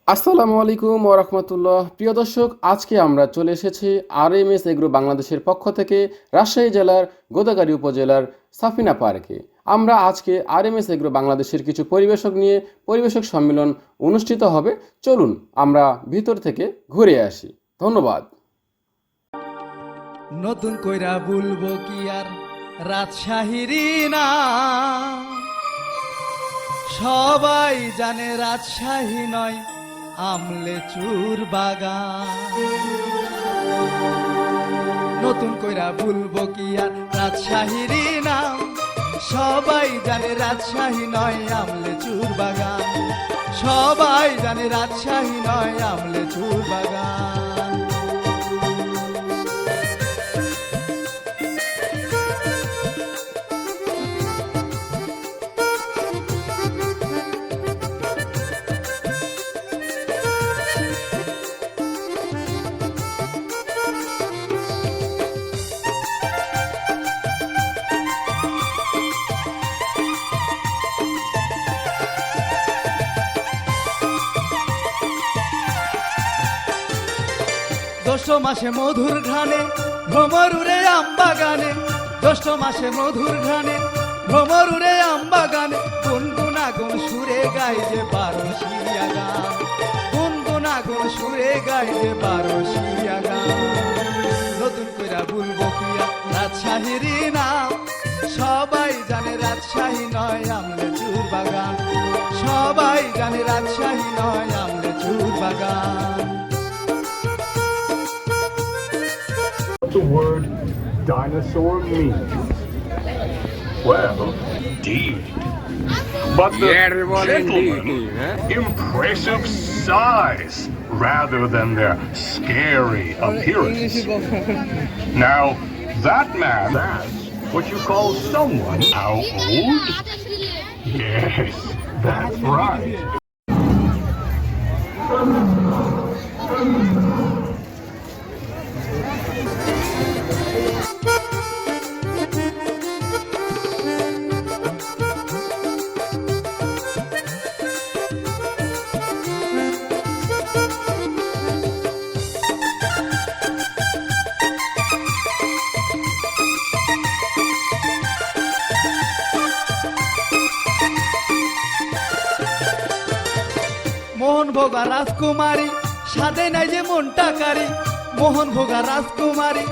আসসালামু আলাইকুম ওয়া রাহমাতুল্লাহ। প্রিয় দর্শক, আজকে আমরা চলে এসেছি আরএমএস এগ্রো বাংলাদেশের পক্ষ থেকে রাজশাহী জেলার গোদাগাড়ী উপজেলার সাফিনা পার্কে। আমরা আজকে আরএমএস এগ্রো বাংলাদেশের কিছু পরিবেশক নিয়ে পরিবেশক সম্মেলন অনুষ্ঠিত হবে। চলুন আমরা ভিতর থেকে ঘুরে আসি। ধন্যবাদ। নতুন কইরা বলবো কি আর রাজশাহীরই না, সবাই জানে রাজশাহী নয় আমলেচুর বাগান। নতুন কইরা বলবো কি আর রাজশাহীরই না, সবাই জানে রাজশাহী নয় আমলেচুর বাগান। সবাই জানে রাজশাহী নয় আমলেচুর বাগান। জ্যৈষ্ঠ মাসে মধুর ঘ্রাণে ভ্রমরুরে আম বাগানে, জ্যৈষ্ঠ মাসে মধুর ঘ্রাণে ভ্রমরুরে আম বাগানে, গুনগুনাগুন সুরে গাই যে বারোশিয়া গান, গুনগুনাগুন সুরে গাই যে বারোশিয়া গান। নতুন কইরা বলবো কিয়া রাজশাহীরই নাম, সবাই জানে রাজশাহী নয় আমলেচুর বাগান। সবাই জানে রাজশাহী নয় আমলেচুর বাগান। The word dinosaur means? Well, indeed. But the gentlemen, impressive size rather than their scary appearance. Now, that man, that's what you call someone. How old? Yes, that's right. মোহন ভোগা রাজকুমারী সাদে নাই যে মনটাকারী, মোহন ভোগা রাজকুমারী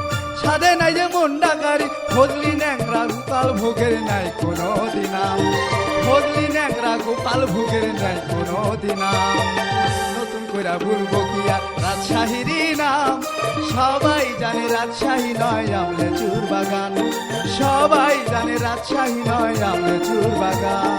সাদে নাই যে মনটাকারী, ফজলি ন্যাংরা গোপাল ভোগের নাই কোনো দিনাম, ফজলি ন্যাংরা গোপাল ভোগের নাই কোনো দিনাম। নতুন কইরা বলবো কি আর রাজশাহীরই নাম, সবাই জানে রাজশাহী নয় আমলেচুর বাগান। সবাই জানে রাজশাহী নয় আমলেচুর বাগান।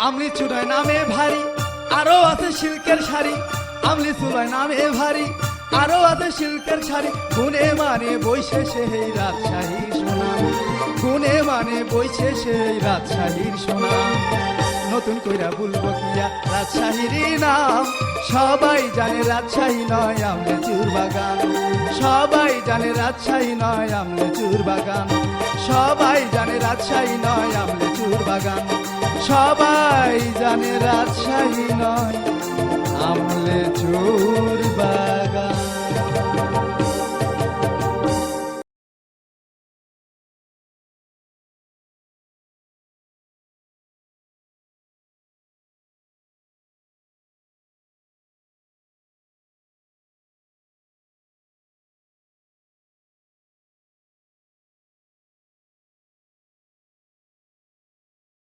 আমলি চুড়ায় নামে ভারী আরো আছে সিল্কের শাড়ি, আমলি চুড়ায় নামে ভারী আরো আছে সিল্কের শাড়ি, গুনে মানে বইছে সেই রাজশাহীর সোনা, গুনে মানে বইছে সেই রাজশাহীর সোনা। নতুন কইরা বলবো কিয়া রাজশাহীরই নাম, সবাই জানে রাজশাহী নয় আমলেচুর বাগান। সবাই জানে রাজশাহী নয় আমলেচুর বাগান। সবাই জানে রাজশাহী নয় আমলেচুর বাগান। সবাই জানে রাজশাহী নয় আমলেচুর বাগান।